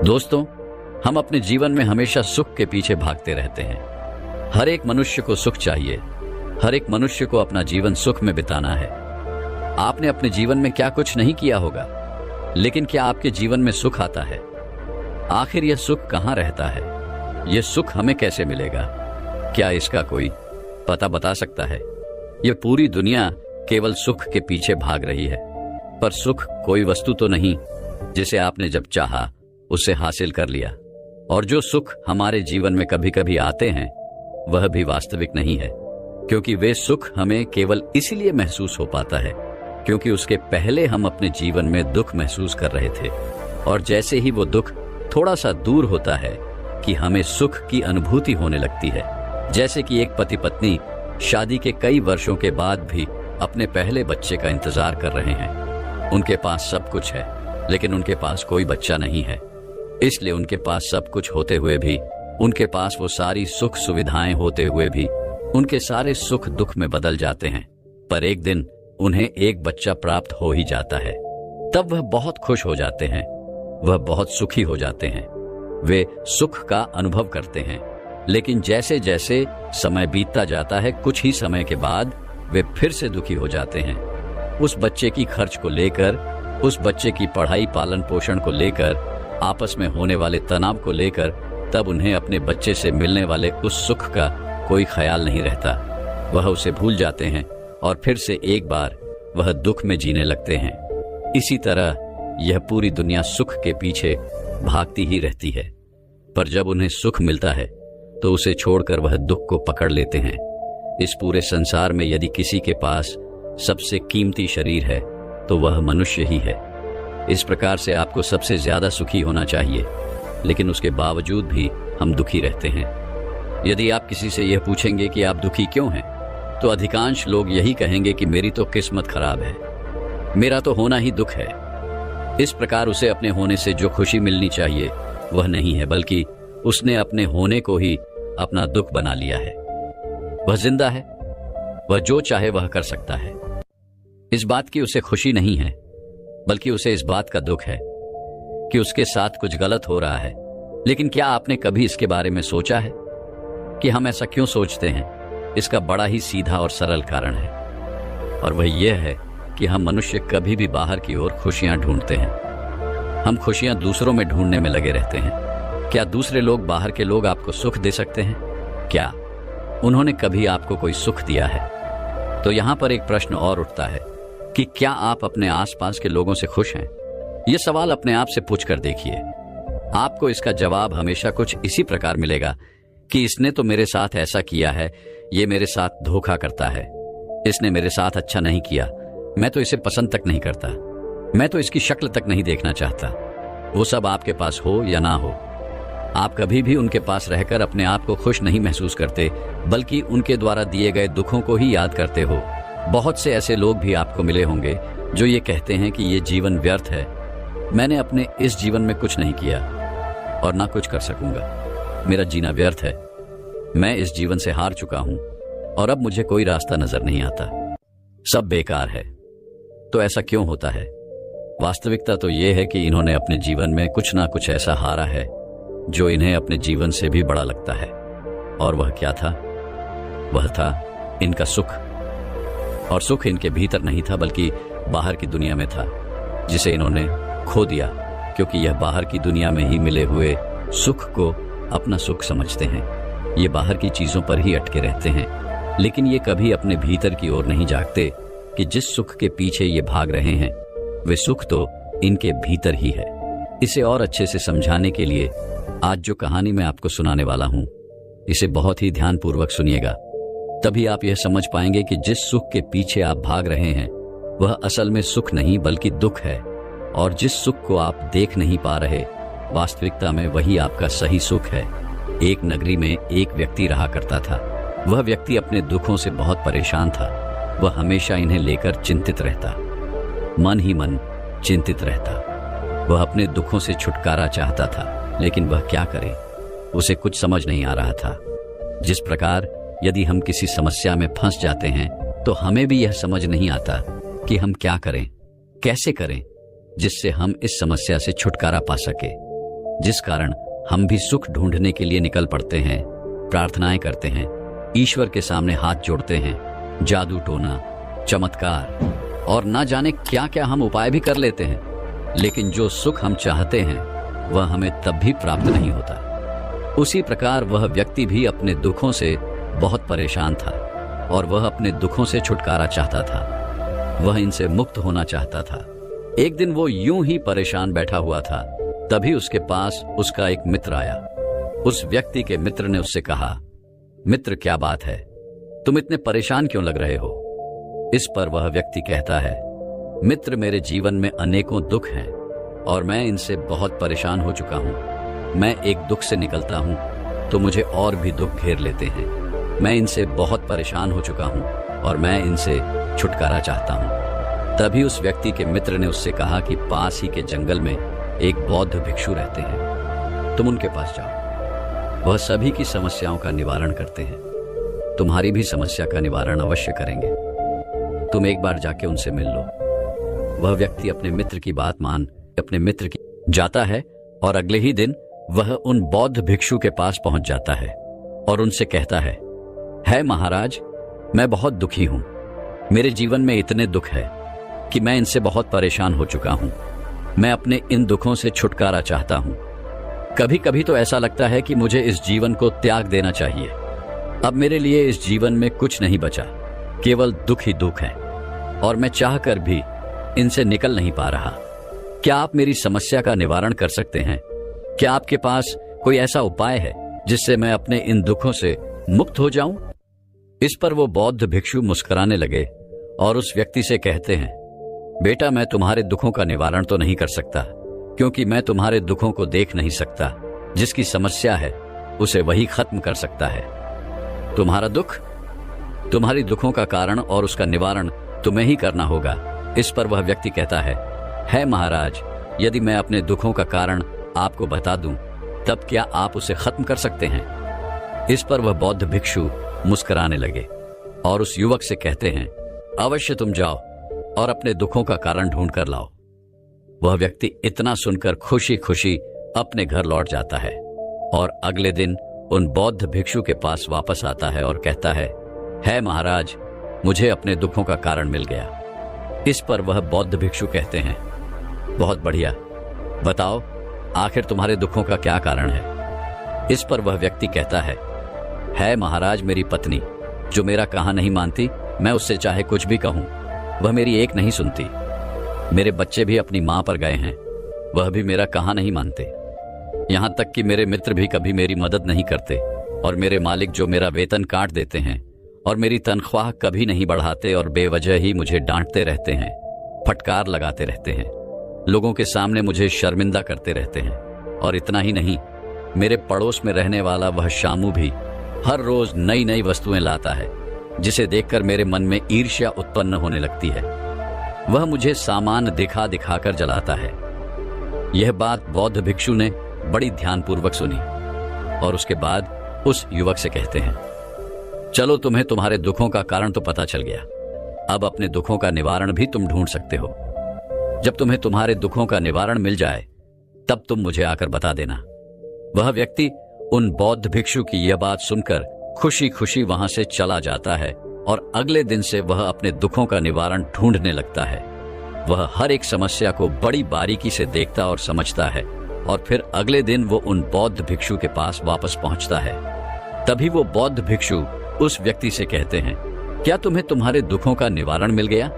दोस्तों, हम अपने जीवन में हमेशा सुख के पीछे भागते रहते हैं। हर एक मनुष्य को सुख चाहिए। हर एक मनुष्य को अपना जीवन सुख में बिताना है। आपने अपने जीवन में क्या कुछ नहीं किया होगा, लेकिन क्या आपके जीवन में सुख आता है? आखिर यह सुख कहाँ रहता है? यह सुख हमें कैसे मिलेगा? क्या इसका कोई पता बता सकता है? यह पूरी दुनिया केवल सुख के पीछे भाग रही है, पर सुख कोई वस्तु तो नहीं जिसे आपने जब चाहा उसे हासिल कर लिया। और जो सुख हमारे जीवन में कभी कभी आते हैं वह भी वास्तविक नहीं है, क्योंकि वे सुख हमें केवल इसलिए महसूस हो पाता है क्योंकि उसके पहले हम अपने जीवन में दुख महसूस कर रहे थे। और जैसे ही वो दुख थोड़ा सा दूर होता है कि हमें सुख की अनुभूति होने लगती है। जैसे कि एक पति पत्नी शादी के कई वर्षों के बाद भी अपने पहले बच्चे का इंतजार कर रहे हैं। उनके पास सब कुछ है, लेकिन उनके पास कोई बच्चा नहीं है। इसलिए उनके पास सब कुछ होते हुए भी, उनके पास वो सारी सुख सुविधाएं होते हुए भी, उनके सारे सुख दुख में बदल जाते हैं। पर एक दिन उन्हें एक बच्चा प्राप्त हो ही जाता है। तब वह बहुत खुश हो जाते हैं, वह बहुत सुखी हो जाते हैं, वे सुख का अनुभव करते हैं। लेकिन जैसे जैसे समय बीतता जाता है, कुछ ही समय के बाद वे फिर से दुखी हो जाते हैं। उस बच्चे की खर्च को लेकर, उस बच्चे की पढ़ाई पालन पोषण को लेकर, आपस में होने वाले तनाव को लेकर, तब उन्हें अपने बच्चे से मिलने वाले उस सुख का कोई ख्याल नहीं रहता। वह उसे भूल जाते हैं और फिर से एक बार वह दुख में जीने लगते हैं। इसी तरह यह पूरी दुनिया सुख के पीछे भागती ही रहती है, पर जब उन्हें सुख मिलता है तो उसे छोड़कर वह दुख को पकड़ लेते हैं। इस पूरे संसार में यदि किसी के पास सबसे कीमती शरीर है तो वह मनुष्य ही है। इस प्रकार से आपको सबसे ज्यादा सुखी होना चाहिए, लेकिन उसके बावजूद भी हम दुखी रहते हैं। यदि आप किसी से यह पूछेंगे कि आप दुखी क्यों हैं, तो अधिकांश लोग यही कहेंगे कि मेरी तो किस्मत खराब है, मेरा तो होना ही दुख है। इस प्रकार उसे अपने होने से जो खुशी मिलनी चाहिए वह नहीं है, बल्कि उसने अपने होने को ही अपना दुख बना लिया है। वह जिंदा है, वह जो चाहे वह कर सकता है। इस बात की उसे खुशी नहीं है, बल्कि उसे इस बात का दुख है कि उसके साथ कुछ गलत हो रहा है। लेकिन क्या आपने कभी इसके बारे में सोचा है कि हम ऐसा क्यों सोचते हैं? इसका बड़ा ही सीधा और सरल कारण है, और वह यह है कि हम मनुष्य कभी भी बाहर की ओर खुशियां ढूंढते हैं। हम खुशियां दूसरों में ढूंढने में लगे रहते हैं। क्या दूसरे लोग, बाहर के लोग आपको सुख दे सकते हैं? क्या उन्होंने कभी आपको कोई सुख दिया है? तो यहां पर एक प्रश्न और उठता है कि क्या आप अपने आसपास के लोगों से खुश हैं? यह सवाल अपने आप से पूछकर देखिए। आपको इसका जवाब हमेशा कुछ इसी प्रकार मिलेगा कि इसने तो मेरे साथ ऐसा किया है, ये मेरे साथ धोखा करता है, इसने मेरे साथ अच्छा नहीं किया, मैं तो इसे पसंद तक नहीं करता, मैं तो इसकी शक्ल तक नहीं देखना चाहता। वो सब आपके पास हो या ना हो, आप कभी भी उनके पास रहकर अपने आप को खुश नहीं महसूस करते, बल्कि उनके द्वारा दिए गए दुखों को ही याद करते हो। बहुत से ऐसे लोग भी आपको मिले होंगे जो ये कहते हैं कि ये जीवन व्यर्थ है, मैंने अपने इस जीवन में कुछ नहीं किया और ना कुछ कर सकूंगा, मेरा जीना व्यर्थ है, मैं इस जीवन से हार चुका हूं और अब मुझे कोई रास्ता नजर नहीं आता, सब बेकार है। तो ऐसा क्यों होता है? वास्तविकता तो यह है कि इन्होंने अपने जीवन में कुछ ना कुछ ऐसा हारा है जो इन्हें अपने जीवन से भी बड़ा लगता है। और वह क्या था? वह था इनका सुख। और सुख इनके भीतर नहीं था, बल्कि बाहर की दुनिया में था, जिसे इन्होंने खो दिया, क्योंकि यह बाहर की दुनिया में ही मिले हुए सुख को अपना सुख समझते हैं। ये बाहर की चीजों पर ही अटके रहते हैं, लेकिन ये कभी अपने भीतर की ओर नहीं जागते कि जिस सुख के पीछे ये भाग रहे हैं वे सुख तो इनके भीतर ही है। इसे और अच्छे से समझाने के लिए आज जो कहानी मैं आपको सुनाने वाला हूं, इसे बहुत ही ध्यानपूर्वक सुनिएगा, तभी आप यह समझ पाएंगे कि जिस सुख के पीछे आप भाग रहे हैं वह असल में सुख नहीं बल्कि दुख है। और जिस सुख को आप देख नहीं पा रहे, वास्तविकता में वही आपका सही सुख है। एक नगरी में एक व्यक्ति रहा करता था। वह व्यक्ति अपने दुखों से बहुत परेशान था। वह हमेशा इन्हें लेकर चिंतित रहता, मन ही मन चिंतित रहता। वह अपने दुखों से छुटकारा चाहता था, लेकिन वह क्या करे, उसे कुछ समझ नहीं आ रहा था। जिस प्रकार यदि हम किसी समस्या में फंस जाते हैं तो हमें भी यह समझ नहीं आता कि हम क्या करें, कैसे करें, जिससे हम इस समस्या से छुटकारा पा सके। जिस कारण हम भी सुख ढूंढने के लिए निकल पड़ते हैं, प्रार्थनाएं करते हैं, ईश्वर के सामने हाथ जोड़ते हैं, जादू टोना, चमत्कार और ना जाने क्या क्या हम उपाय भी कर लेते हैं, लेकिन जो सुख हम चाहते हैं वह हमें तब भी प्राप्त नहीं होता। उसी प्रकार वह व्यक्ति भी अपने दुखों से बहुत परेशान था और वह अपने दुखों से छुटकारा चाहता था। वह इनसे मुक्त होना चाहता था। एक दिन वो यूं ही परेशान बैठा हुआ था, तभी उसके पास उसका एक मित्र आया। उस व्यक्ति के मित्र ने उससे कहा, मित्र क्या बात है, तुम इतने परेशान क्यों लग रहे हो? इस पर वह व्यक्ति कहता है, मित्र मेरे जीवन में अनेकों दुख हैं और मैं इनसे बहुत परेशान हो चुका हूं। मैं एक दुख से निकलता हूं तो मुझे और भी दुख घेर लेते हैं। मैं इनसे बहुत परेशान हो चुका हूं और मैं इनसे छुटकारा चाहता हूं। तभी उस व्यक्ति के मित्र ने उससे कहा कि पास ही के जंगल में एक बौद्ध भिक्षु रहते हैं, तुम उनके पास जाओ। वह सभी की समस्याओं का निवारण करते हैं। तुम्हारी भी समस्या का निवारण अवश्य करेंगे। तुम एक बार जाके उनसे मिल लो। वह व्यक्ति अपने मित्र की बात मान अपने मित्र की जाता है और अगले ही दिन वह उन बौद्ध भिक्षु के पास पहुंच जाता है और उनसे कहता है महाराज, मैं बहुत दुखी हूं। मेरे जीवन में इतने दुख है कि मैं इनसे बहुत परेशान हो चुका हूं। मैं अपने इन दुखों से छुटकारा चाहता हूं। कभी कभी तो ऐसा लगता है कि मुझे इस जीवन को त्याग देना चाहिए। अब मेरे लिए इस जीवन में कुछ नहीं बचा, केवल दुख ही दुख है और मैं चाहकर भी इनसे निकल नहीं पा रहा। क्या आप मेरी समस्या का निवारण कर सकते हैं? क्या आपके पास कोई ऐसा उपाय है जिससे मैं अपने इन दुखों से मुक्त हो जाऊं? इस पर वो बौद्ध भिक्षु मुस्कुराने लगे और उस व्यक्ति से कहते हैं, बेटा, मैं तुम्हारे दुखों का निवारण तो नहीं कर सकता, क्योंकि मैं तुम्हारे दुखों को देख नहीं सकता। जिसकी समस्या है उसे वही खत्म कर सकता है। तुम्हारा दुख, तुम्हारी दुखों का कारण और उसका निवारण तुम्हें ही करना होगा। इस पर वह व्यक्ति कहता है महाराज, यदि मैं अपने दुखों का कारण आपको बता दूं, तब क्या आप उसे खत्म कर सकते हैं? इस पर वह बौद्ध भिक्षु मुस्कुराने लगे और उस युवक से कहते हैं, अवश्य तुम जाओ और अपने दुखों का कारण ढूंढ कर लाओ। वह व्यक्ति इतना सुनकर खुशी खुशी अपने घर लौट जाता है और अगले दिन उन बौद्ध भिक्षु के पास वापस आता है और कहता है महाराज, मुझे अपने दुखों का कारण मिल गया। इस पर वह बौद्ध भिक्षु कहते हैं, बहुत बढ़िया, बताओ आखिर तुम्हारे दुखों का क्या कारण है? इस पर वह व्यक्ति कहता है महाराज, मेरी पत्नी जो मेरा कहा नहीं मानती। मैं उससे चाहे कुछ भी कहूं वह मेरी एक नहीं सुनती। मेरे बच्चे भी अपनी मां पर गए हैं, वह भी मेरा कहा नहीं मानते। यहां तक कि मेरे मित्र भी कभी मेरी मदद नहीं करते और मेरे मालिक जो मेरा वेतन काट देते हैं और मेरी तनख्वाह कभी नहीं बढ़ाते और बेवजह ही मुझे डांटते रहते हैं, फटकार लगाते रहते हैं, लोगों के सामने मुझे शर्मिंदा करते रहते हैं। और इतना ही नहीं, मेरे पड़ोस में रहने वाला वह शामू भी हर रोज नई नई वस्तुएं लाता है, जिसे देखकर मेरे मन में ईर्ष्या उत्पन्न होने लगती है। वह मुझे सामान दिखा दिखा कर जलाता है। यह बात बौद्ध भिक्षु ने बड़ी ध्यानपूर्वक सुनी और उसके बाद उस युवक से कहते हैं, चलो, तुम्हें तुम्हारे दुखों का कारण तो पता चल गया, अब अपने दुखों का निवारण भी तुम ढूंढ सकते हो। जब तुम्हें तुम्हारे दुखों का निवारण मिल जाए तब तुम मुझे आकर बता देना। वह व्यक्ति उन बौद्ध भिक्षु की यह बात सुनकर खुशी खुशी वहां से चला जाता है और अगले दिन से वह अपने दुखों का निवारण ढूंढने लगता है। वह हर एक समस्या को बड़ी बारीकी से देखता और समझता है और फिर अगले दिन वो उन बौद्ध भिक्षु के पास वापस पहुंचता है। तभी वो बौद्ध भिक्षु उस व्यक्ति से कहते हैं, क्या तुम्हें तुम्हारे दुखों का निवारण मिल गया?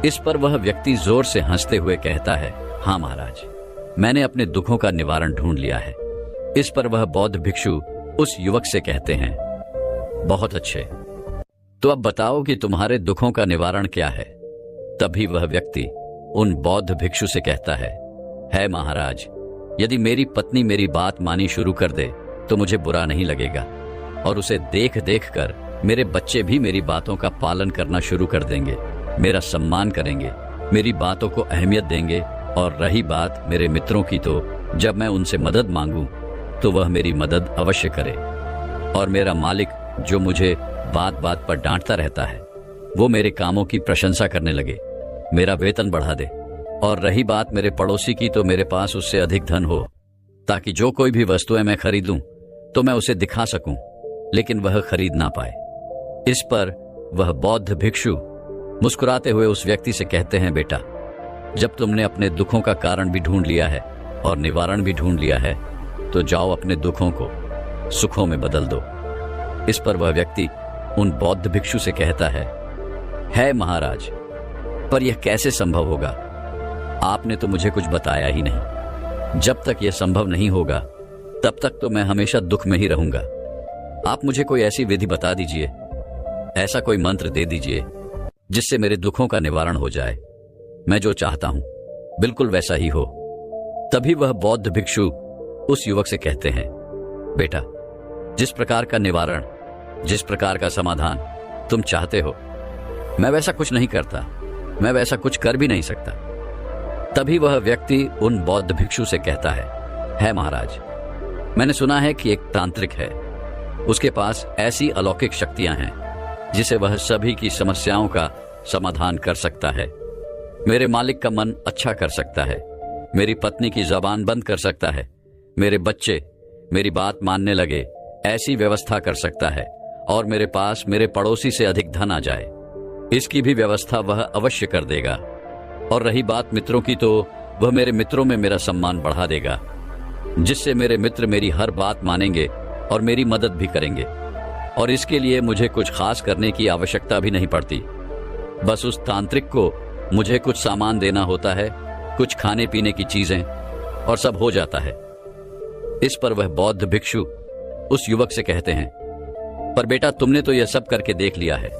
इस पर वह व्यक्ति जोर से हंसते हुए कहता है, हाँ महाराज, मैंने अपने दुखों का निवारण ढूंढ लिया है। इस पर वह बौद्ध भिक्षु उस युवक से कहते हैं, बहुत अच्छे, तो अब बताओ कि तुम्हारे दुखों का निवारण क्या है? तभी वह व्यक्ति उन बौद्ध भिक्षु से कहता है महाराज, यदि मेरी पत्नी मेरी बात मानी शुरू कर दे तो मुझे बुरा नहीं लगेगा और उसे देख देख कर मेरे बच्चे भी मेरी बातों का पालन करना शुरू कर देंगे, मेरा सम्मान करेंगे, मेरी बातों को अहमियत देंगे। और रही बात मेरे मित्रों की, तो जब मैं उनसे मदद मांगूं तो वह मेरी मदद अवश्य करे। और मेरा मालिक जो मुझे बात बात पर डांटता रहता है, वो मेरे कामों की प्रशंसा करने लगे, मेरा वेतन बढ़ा दे। और रही बात मेरे पड़ोसी की, तो मेरे पास उससे अधिक धन हो ताकि जो कोई भी वस्तुएं मैं खरीदूं तो मैं उसे दिखा सकूं, लेकिन वह खरीद ना पाए। इस पर वह बौद्ध भिक्षु मुस्कुराते हुए उस व्यक्ति से कहते हैं, बेटा, जब तुमने अपने दुखों का कारण भी ढूंढ लिया है और निवारण भी ढूंढ लिया है, तो जाओ अपने दुखों को सुखों में बदल दो। इस पर वह व्यक्ति उन बौद्ध भिक्षु से कहता है महाराज, पर यह कैसे संभव होगा? आपने तो मुझे कुछ बताया ही नहीं। जब तक यह संभव नहीं होगा तब तक तो मैं हमेशा दुख में ही रहूंगा। आप मुझे कोई ऐसी विधि बता दीजिए, ऐसा कोई मंत्र दे दीजिए जिससे मेरे दुखों का निवारण हो जाए। मैं जो चाहता हूं बिल्कुल वैसा ही हो। तभी वह बौद्ध भिक्षु उस युवक से कहते हैं, बेटा, जिस प्रकार का निवारण, जिस प्रकार का समाधान तुम चाहते हो, मैं वैसा कुछ नहीं करता, मैं वैसा कुछ कर भी नहीं सकता। तभी वह व्यक्ति उन बौद्ध भिक्षु से कहता है महाराज, मैंने सुना है कि एक तांत्रिक है, उसके पास ऐसी अलौकिक शक्तियां हैं जिसे वह सभी की समस्याओं का समाधान कर सकता है। मेरे मालिक का मन अच्छा कर सकता है, मेरी पत्नी की जबान बंद कर सकता है, मेरे बच्चे मेरी बात मानने लगे ऐसी व्यवस्था कर सकता है, और मेरे पास मेरे पड़ोसी से अधिक धन आ जाए, इसकी भी व्यवस्था वह अवश्य कर देगा। और रही बात मित्रों की, तो वह मेरे मित्रों में मेरा सम्मान बढ़ा देगा, जिससे मेरे मित्र मेरी हर बात मानेंगे और मेरी मदद भी करेंगे। और इसके लिए मुझे कुछ खास करने की आवश्यकता भी नहीं पड़ती। बस उस तांत्रिक को मुझे कुछ सामान देना होता है, कुछ खाने पीने की चीजें, और सब हो जाता है। इस पर वह बौद्ध भिक्षु उस युवक से कहते हैं, पर बेटा, तुमने तो यह सब करके देख लिया है,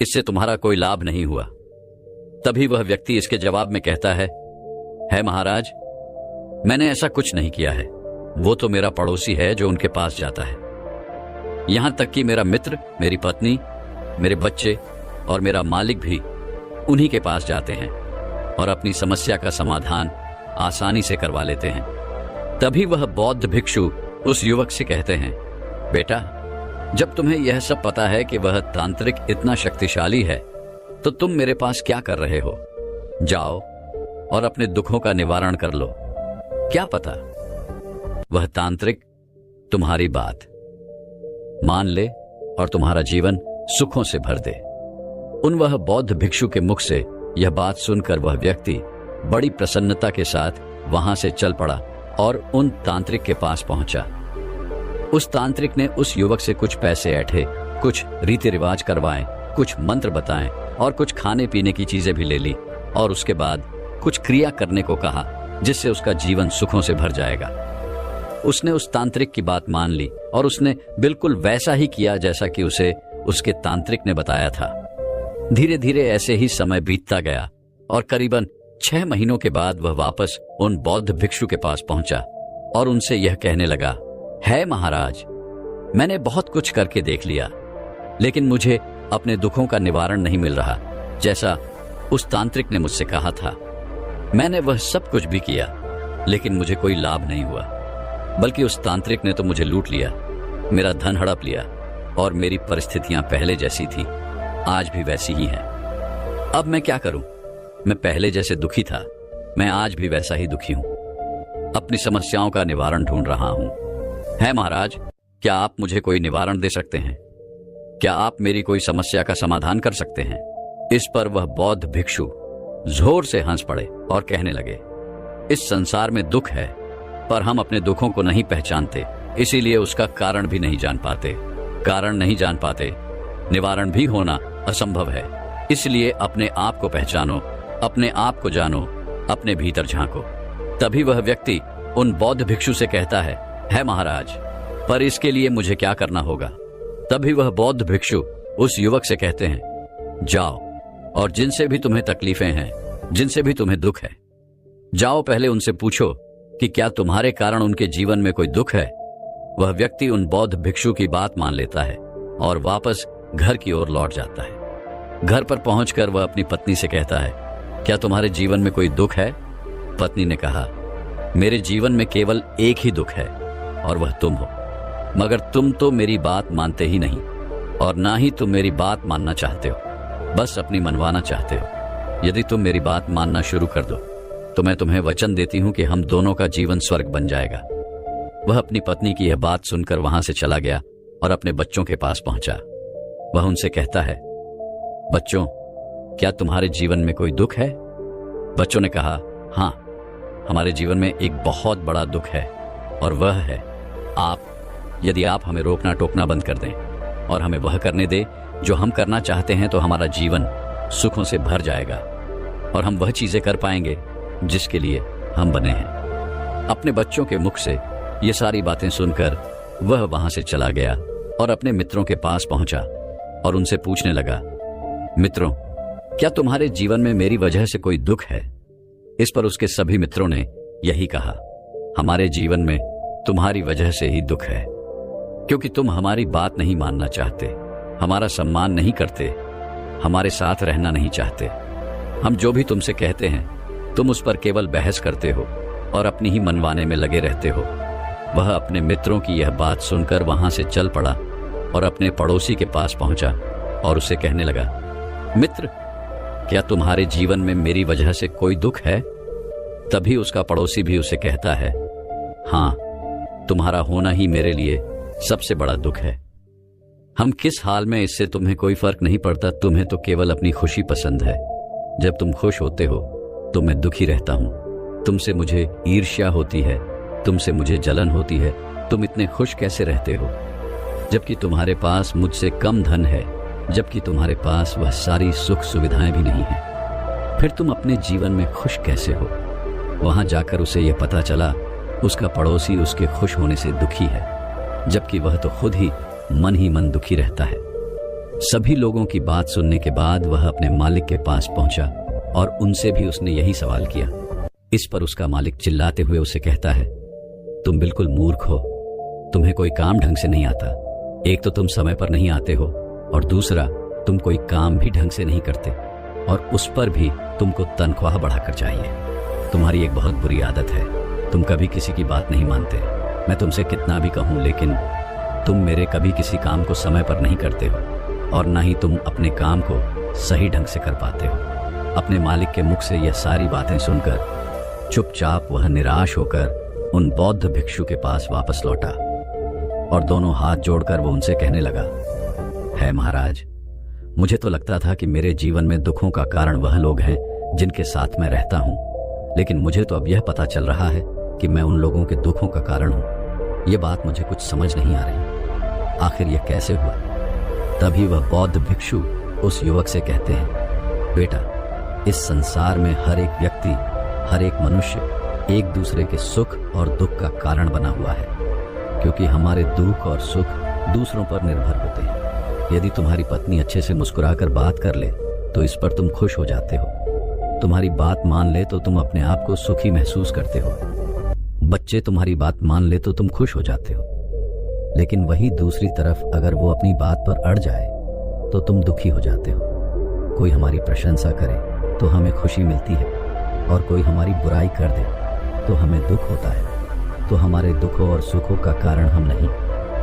इससे तुम्हारा कोई लाभ नहीं हुआ। तभी वह व्यक्ति इसके जवाब में कहता है महाराज, मैंने ऐसा कुछ नहीं किया है। वो तो मेरा पड़ोसी है जो उनके पास जाता है। यहां तक कि मेरा मित्र, मेरी पत्नी, मेरे बच्चे और मेरा मालिक भी उन्हीं के पास जाते हैं और अपनी समस्या का समाधान आसानी से करवा लेते हैं। तभी वह बौद्ध भिक्षु उस युवक से कहते हैं, बेटा, जब तुम्हें यह सब पता है कि वह तांत्रिक इतना शक्तिशाली है, तो तुम मेरे पास क्या कर रहे हो? जाओ और अपने दुखों का निवारण कर लो। क्या पता वह तांत्रिक तुम्हारी बात मान ले और तुम्हारा जीवन सुखों से भर दे। वह बौद्ध भिक्षु के मुख से यह बात सुनकर वह व्यक्ति बड़ी प्रसन्नता के साथ वहां से चल पड़ा और उन तांत्रिक के पास पहुंचा। उस तांत्रिक ने उस युवक से कुछ पैसे ऐंठे, कुछ रीति रिवाज करवाए, कुछ मंत्र बताएं और कुछ खाने पीने की चीजें भी ले ली, और उसके बाद कुछ क्रिया करने को कहा जिससे उसका जीवन सुखों से भर जाएगा। उसने उस तांत्रिक की बात मान ली और उसने बिल्कुल वैसा ही किया जैसा कि उसे उसके तांत्रिक ने बताया था। धीरे धीरे ऐसे ही समय बीतता गया और करीबन 6 महीनों के बाद वह वापस उन बौद्ध भिक्षु के पास पहुंचा और उनसे यह कहने लगा, है महाराज, मैंने बहुत कुछ करके देख लिया, लेकिन मुझे अपने दुखों का निवारण नहीं मिल रहा जैसा उस तांत्रिक ने मुझसे कहा था। मैंने वह सब कुछ भी किया, लेकिन मुझे कोई लाभ नहीं हुआ, बल्कि उस तांत्रिक ने तो मुझे लूट लिया, मेरा धन हड़प लिया, और मेरी परिस्थितियां पहले जैसी थी आज भी वैसी ही हैं। अब मैं क्या करूं? मैं पहले जैसे दुखी था, मैं आज भी वैसा ही दुखी हूं। अपनी समस्याओं का निवारण ढूंढ रहा हूं। है महाराज, क्या आप मुझे कोई निवारण दे सकते हैं? क्या आप मेरी कोई समस्या का समाधान कर सकते हैं? इस पर वह बौद्ध भिक्षु जोर से हंस पड़े और कहने लगे, इस संसार में दुख है, पर हम अपने दुखों को नहीं पहचानते, इसीलिए उसका कारण भी नहीं जान पाते। कारण नहीं जान पाते, निवारण भी होना असंभव है। इसलिए अपने आप को पहचानो, अपने आप को जानो, अपने भीतर झांको। तभी वह व्यक्ति उन बौद्ध भिक्षु से कहता है महाराज, पर इसके लिए मुझे क्या करना होगा? तभी वह बौद्ध भिक्षु उस युवक से कहते हैं, जाओ और जिनसे भी तुम्हें तकलीफें हैं, जिनसे भी तुम्हें दुख है, जाओ पहले उनसे पूछो कि क्या तुम्हारे कारण उनके जीवन में कोई दुख है। वह व्यक्ति उन बौद्ध भिक्षु की बात मान लेता है और वापस घर की ओर लौट जाता है। घर पर पहुंचकर वह अपनी पत्नी से कहता है, क्या तुम्हारे जीवन में कोई दुख है? पत्नी ने कहा, मेरे जीवन में केवल एक ही दुख है और वह तुम हो, मगर तुम तो मेरी बात मानते ही नहीं और ना ही तुम मेरी बात मानना चाहते हो, बस अपनी मनवाना चाहते हो। यदि तुम मेरी बात मानना शुरू कर दो तो मैं तुम्हें वचन देती हूं कि हम दोनों का जीवन स्वर्ग बन जाएगा। वह अपनी पत्नी की यह बात सुनकर वहां से चला गया और अपने बच्चों के पास पहुंचा। वह उनसे कहता है, बच्चों, क्या तुम्हारे जीवन में कोई दुख है? बच्चों ने कहा, हाँ, हमारे जीवन में एक बहुत बड़ा दुख है, और वह है आप। यदि आप हमें रोकना टोकना बंद कर दें और हमें वह करने दें जो हम करना चाहते हैं, तो हमारा जीवन सुखों से भर जाएगा और हम वह चीजें कर पाएंगे जिसके लिए हम बने हैं। अपने बच्चों के मुख से ये सारी बातें सुनकर वह वहां से चला गया और अपने मित्रों के पास पहुंचा और उनसे पूछने लगा, मित्रों, क्या तुम्हारे जीवन में मेरी वजह से कोई दुख है? इस पर उसके सभी मित्रों ने यही कहा, हमारे जीवन में तुम्हारी वजह से ही दुख है, क्योंकि तुम हमारी बात नहीं मानना चाहते, हमारा सम्मान नहीं करते, हमारे साथ रहना नहीं चाहते। हम जो भी तुमसे कहते हैं तुम उस पर केवल बहस करते हो और अपनी ही मनवाने में लगे रहते हो। वह अपने मित्रों की यह बात सुनकर वहां से चल पड़ा और अपने पड़ोसी के पास पहुंचा और उसे कहने लगा, मित्र, क्या तुम्हारे जीवन में मेरी वजह से कोई दुख है? तभी उसका पड़ोसी भी उसे कहता है, हाँ, तुम्हारा होना ही मेरे लिए सबसे बड़ा दुख है। हम किस हाल में, इससे तुम्हें कोई फर्क नहीं पड़ता, तुम्हें तो केवल अपनी खुशी पसंद है। जब तुम खुश होते हो तो मैं दुखी रहता हूं, तुमसे मुझे ईर्ष्या होती है, तुमसे मुझे जलन होती है। तुम इतने खुश कैसे रहते हो जबकि तुम्हारे पास मुझसे कम धन है, जबकि तुम्हारे पास वह सारी सुख सुविधाएं भी नहीं है? फिर तुम अपने जीवन में खुश कैसे हो? वहां जाकर उसे यह पता चला उसका पड़ोसी उसके खुश होने से दुखी है, जबकि वह तो खुद ही मन दुखी रहता है। सभी लोगों की बात सुनने के बाद वह अपने मालिक के पास पहुंचा और उनसे भी उसने यही सवाल किया। इस पर उसका मालिक चिल्लाते हुए उसे कहता है, तुम बिल्कुल मूर्ख हो, तुम्हें कोई काम ढंग से नहीं आता। एक तो तुम समय पर नहीं आते हो और दूसरा तुम कोई काम भी ढंग से नहीं करते, और उस पर भी तुमको तनख्वाह बढ़ाकर चाहिए। तुम्हारी एक बहुत बुरी आदत है, तुम कभी किसी की बात नहीं मानते। मैं तुमसे कितना भी कहूं, लेकिन तुम मेरे कभी किसी काम को समय पर नहीं करते हो और ना ही तुम अपने काम को सही ढंग से कर पाते हो। अपने मालिक के मुख से यह सारी बातें सुनकर चुपचाप वह निराश होकर उन बौद्ध भिक्षु के पास वापस लौटा और दोनों हाथ जोड़कर वो उनसे कहने लगा, है महाराज, मुझे तो लगता था कि मेरे जीवन में दुखों का कारण वह लोग हैं जिनके साथ मैं रहता हूं, लेकिन मुझे तो अब यह पता चल रहा है कि मैं उन लोगों के दुखों का कारण हूं। यह बात मुझे कुछ समझ नहीं आ रही, आखिर यह कैसे हुआ? तभी वह बौद्ध भिक्षु उस युवक से कहते हैं, बेटा, इस संसार में हर एक व्यक्ति, हर एक मनुष्य एक दूसरे के सुख और दुख का कारण बना हुआ है, क्योंकि हमारे दुख और सुख दूसरों पर निर्भर होते हैं। यदि तुम्हारी पत्नी अच्छे से मुस्कुराकर बात कर ले तो इस पर तुम खुश हो जाते हो, तुम्हारी बात मान ले तो तुम अपने आप को सुखी महसूस करते हो, बच्चे तुम्हारी बात मान ले तो तुम खुश हो जाते हो। लेकिन वही दूसरी तरफ अगर वो अपनी बात पर अड़ जाए तो तुम दुखी हो जाते हो। कोई हमारी प्रशंसा करे तो हमें खुशी मिलती है, और कोई हमारी बुराई कर दे तो हमें दुख होता है। तो हमारे दुखों और सुखों का कारण हम नहीं,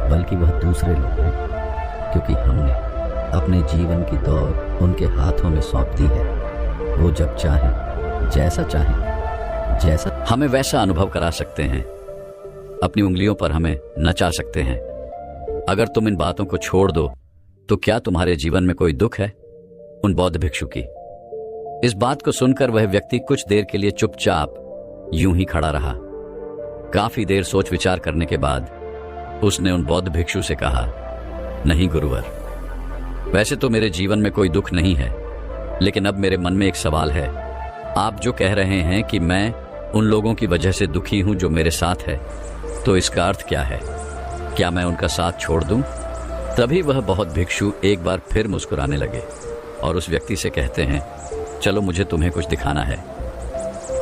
बल्कि वह दूसरे लोग हैं, क्योंकि हमने अपने जीवन की दौड़ उनके हाथों में सौंप दी है। वो जब चाहे, जैसा चाहे, जैसा हमें वैसा अनुभव करा सकते हैं, अपनी उंगलियों पर हमें नचा सकते हैं। अगर तुम इन बातों को छोड़ दो तो क्या तुम्हारे जीवन में कोई दुख है? उन बौद्ध भिक्षु की इस बात को सुनकर वह व्यक्ति कुछ देर के लिए चुपचाप यूं ही खड़ा रहा। काफी देर सोच विचार करने के बाद उसने उन बौद्ध भिक्षु से कहा, नहीं गुरुवर, वैसे तो मेरे जीवन में कोई दुख नहीं है, लेकिन अब मेरे मन में एक सवाल है। आप जो कह रहे हैं कि मैं उन लोगों की वजह से दुखी हूं जो मेरे साथ है, तो इसका अर्थ क्या है? क्या मैं उनका साथ छोड़ दूं? तभी वह बौद्ध भिक्षु एक बार फिर मुस्कुराने लगे और उस व्यक्ति से कहते हैं, चलो मुझे तुम्हें कुछ दिखाना है।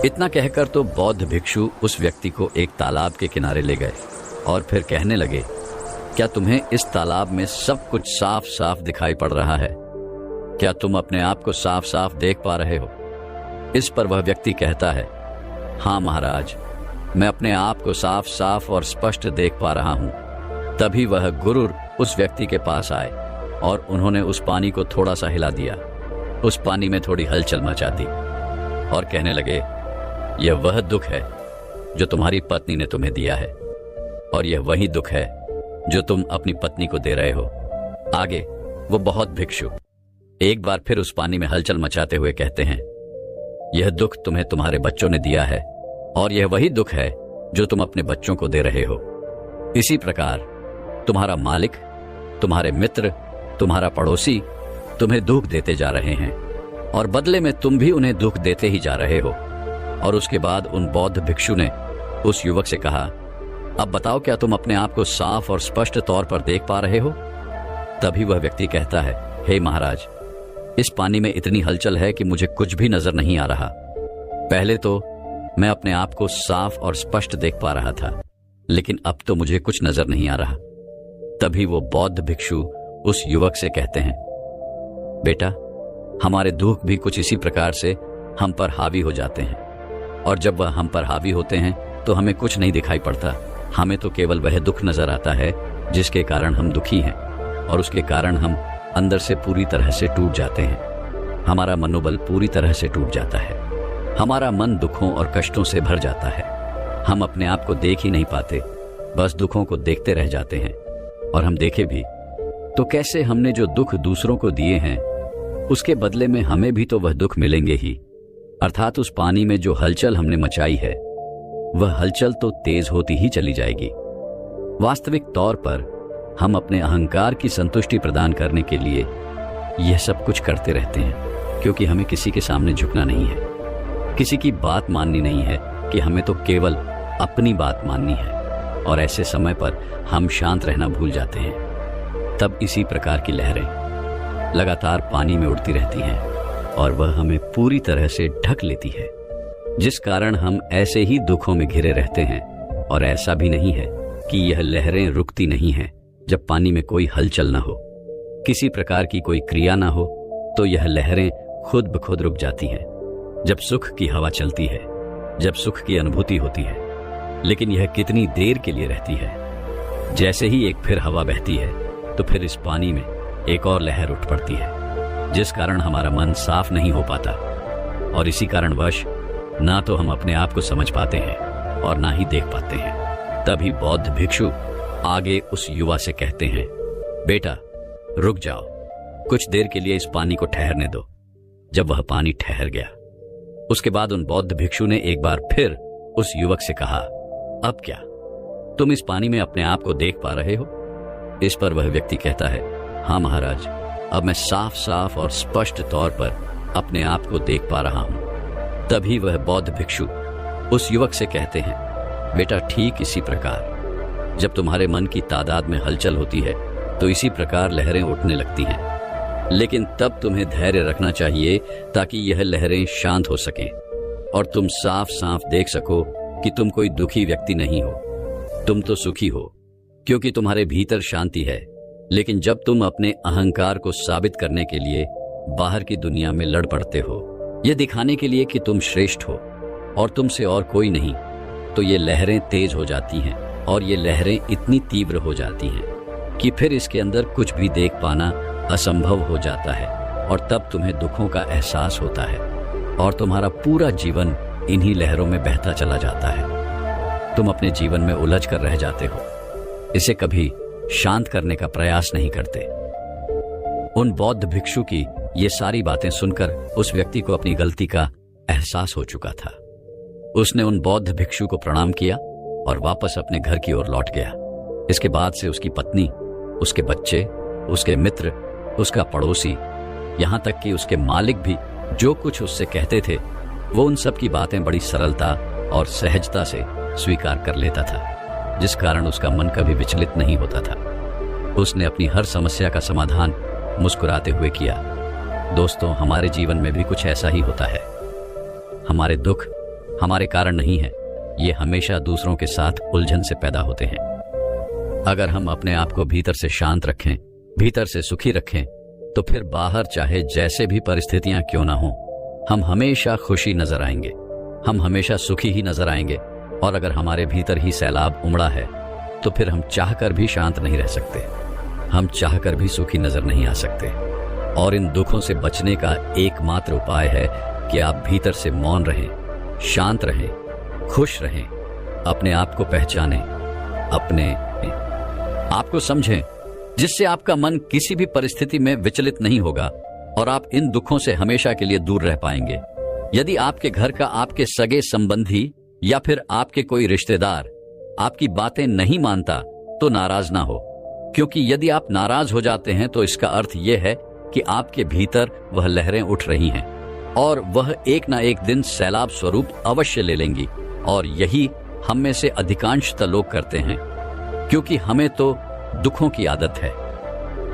इतना कहकर तो बौद्ध भिक्षु उस व्यक्ति को एक तालाब के किनारे ले गए और फिर कहने लगे, क्या तुम्हें इस तालाब में सब कुछ साफ साफ दिखाई पड़ रहा है? क्या तुम अपने आप को साफ साफ देख पा रहे हो? इस पर वह व्यक्ति कहता है, हाँ महाराज, मैं अपने आप को साफ साफ और स्पष्ट देख पा रहा हूं। तभी वह गुरु उस व्यक्ति के पास आए और उन्होंने उस पानी को थोड़ा सा हिला दिया। उस पानी में थोड़ी हलचल मचा दी और कहने लगे, यह वह दुख है जो तुम्हारी पत्नी ने तुम्हें दिया है। और यह वही दुख है जो तुम अपनी पत्नी को दे रहे हो। आगे वो बहुत भिक्षु एक बार फिर उस पानी में हलचल मचाते हुए कहते हैं, यह दुख तुम्हें तुम्हारे बच्चों ने दिया है और यह वही दुख है जो तुम अपने बच्चों को दे रहे हो। इसी प्रकार तुम्हारा मालिक, तुम्हारे मित्र, तुम्हारा पड़ोसी तुम्हें दुख देते जा रहे हैं और बदले में तुम भी उन्हें दुख देते ही जा रहे हो। और उसके बाद उन बौद्ध भिक्षु ने उस युवक से कहा, अब बताओ, क्या तुम अपने आप को साफ और स्पष्ट तौर पर देख पा रहे हो? तभी वह व्यक्ति कहता है, हे महाराज, इस पानी में इतनी हलचल है कि मुझे कुछ भी नजर नहीं आ रहा। पहले तो मैं अपने आप को साफ और स्पष्ट देख पा रहा था, लेकिन अब तो मुझे कुछ नजर नहीं आ रहा। तभी वो बौद्ध भिक्षु उस युवक से कहते हैं, बेटा, हमारे दुख भी कुछ इसी प्रकार से हम पर हावी हो जाते हैं, और जब वह हम पर हावी होते हैं तो हमें कुछ नहीं दिखाई पड़ता। हमें तो केवल वह दुख नजर आता है जिसके कारण हम दुखी हैं, और उसके कारण हम अंदर से पूरी तरह से टूट जाते हैं। हमारा मनोबल पूरी तरह से टूट जाता है। हमारा मन दुखों और कष्टों से भर जाता है। हम अपने आप को देख ही नहीं पाते, बस दुखों को देखते रह जाते हैं। और हम देखे भी तो कैसे हमने जो दुख दूसरों को दिए हैं उसके बदले में हमें भी तो वह दुख मिलेंगे ही। अर्थात उस पानी में जो हलचल हमने मचाई है वह हलचल तो तेज होती ही चली जाएगी। वास्तविक तौर पर हम अपने अहंकार की संतुष्टि प्रदान करने के लिए यह सब कुछ करते रहते हैं, क्योंकि हमें किसी के सामने झुकना नहीं है, किसी की बात माननी नहीं है, कि हमें तो केवल अपनी बात माननी है। और ऐसे समय पर हम शांत रहना भूल जाते हैं। तब इसी प्रकार की लहरें लगातार पानी में उड़ती रहती हैं और वह हमें पूरी तरह से ढक लेती है, जिस कारण हम ऐसे ही दुखों में घिरे रहते हैं। और ऐसा भी नहीं है कि यह लहरें रुकती नहीं हैं जब पानी में कोई हलचल न हो, किसी प्रकार की कोई क्रिया न हो, तो यह लहरें खुद ब खुद रुक जाती हैं। जब सुख की हवा चलती है, जब सुख की अनुभूति होती है, लेकिन यह कितनी देर के लिए रहती है। जैसे ही एक फिर हवा बहती है तो फिर इस पानी में एक और लहर उठ पड़ती है, जिस कारण हमारा मन साफ नहीं हो पाता। और इसी कारणवश ना तो हम अपने आप को समझ पाते हैं और ना ही देख पाते हैं। तभी बौद्ध भिक्षु आगे उस युवा से कहते हैं, बेटा, रुक जाओ, कुछ देर के लिए इस पानी को ठहरने दो। जब वह पानी ठहर गया, उसके बाद उन बौद्ध भिक्षु ने एक बार फिर उस युवक से कहा, अब क्या तुम इस पानी में अपने आप को देख पा रहे हो? इस पर वह व्यक्ति कहता है, हाँ महाराज, अब मैं साफ साफ और स्पष्ट तौर पर अपने आप को देख पा रहा हूं। तभी वह बौद्ध भिक्षु उस युवक से कहते हैं, बेटा, ठीक इसी प्रकार जब तुम्हारे मन की तादाद में हलचल होती है तो इसी प्रकार लहरें उठने लगती हैं, लेकिन तब तुम्हें धैर्य रखना चाहिए ताकि यह लहरें शांत हो सकें और तुम साफ साफ देख सको कि तुम कोई दुखी व्यक्ति नहीं हो, तुम तो सुखी हो, क्योंकि तुम्हारे भीतर शांति है। लेकिन जब तुम अपने अहंकार को साबित करने के लिए बाहर की दुनिया में लड़ पड़ते हो, यह दिखाने के लिए कि तुम श्रेष्ठ हो और तुमसे और कोई नहीं, तो ये लहरें तेज हो जाती हैं और ये लहरें इतनी तीव्र हो जाती हैं कि फिर इसके अंदर कुछ भी देख पाना असंभव हो जाता है। और तब तुम्हें दुखों का एहसास होता है और तुम्हारा पूरा जीवन इन्हीं लहरों में बहता चला जाता है। तुम अपने जीवन में उलझ कर रह जाते हो, इसे कभी शांत करने का प्रयास नहीं करते। उन बौद्ध भिक्षु की ये सारी बातें सुनकर उस व्यक्ति को अपनी गलती का एहसास हो चुका था। उसने उन बौद्ध भिक्षु को प्रणाम किया और वापस अपने घर की ओर लौट गया। इसके बाद से उसकी पत्नी, उसके बच्चे, उसके मित्र, उसका पड़ोसी, यहां तक कि उसके मालिक भी जो कुछ उससे कहते थे वो उन सब की बातें बड़ी सरलता और सहजता से स्वीकार कर लेता था, जिस कारण उसका मन कभी विचलित नहीं होता था। उसने अपनी हर समस्या का समाधान मुस्कुराते हुए किया। दोस्तों, हमारे जीवन में भी कुछ ऐसा ही होता है। हमारे दुख हमारे कारण नहीं है, ये हमेशा दूसरों के साथ उलझन से पैदा होते हैं। अगर हम अपने आप को भीतर से शांत रखें, भीतर से सुखी रखें, तो फिर बाहर चाहे जैसे भी परिस्थितियां क्यों ना हो, हम हमेशा खुशी नजर आएंगे, हम हमेशा सुखी ही नजर आएंगे। और अगर हमारे भीतर ही सैलाब उमड़ा है तो फिर हम चाहकर भी शांत नहीं रह सकते, हम चाहकर भी सुखी नजर नहीं आ सकते। और इन दुखों से बचने का एकमात्र उपाय है कि आप भीतर से मौन रहें, शांत रहें, खुश रहें, अपने आप को पहचानें अपने आपको समझें, जिससे आपका मन किसी भी परिस्थिति में विचलित नहीं होगा और आप इन दुखों से हमेशा के लिए दूर रह पाएंगे। यदि आपके घर का आपके सगे संबंधी या फिर आपके कोई रिश्तेदार आपकी बातें नहीं मानता तो नाराज ना हो, क्योंकि यदि आप नाराज हो जाते हैं तो इसका अर्थ यह है कि आपके भीतर वह लहरें उठ रही हैं और वह एक ना एक दिन सैलाब स्वरूप अवश्य ले लेंगी। और यही हम में से अधिकांशतः लोग करते हैं, क्योंकि हमें तो दुखों की आदत है।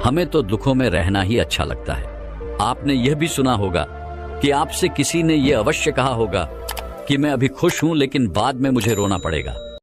हमें तो दुखों में रहना ही अच्छा लगता है। आपने यह भी सुना होगा कि आपसे किसी ने यह अवश्य कहा होगा कि मैं अभी खुश हूं लेकिन बाद में मुझे रोना पड़ेगा।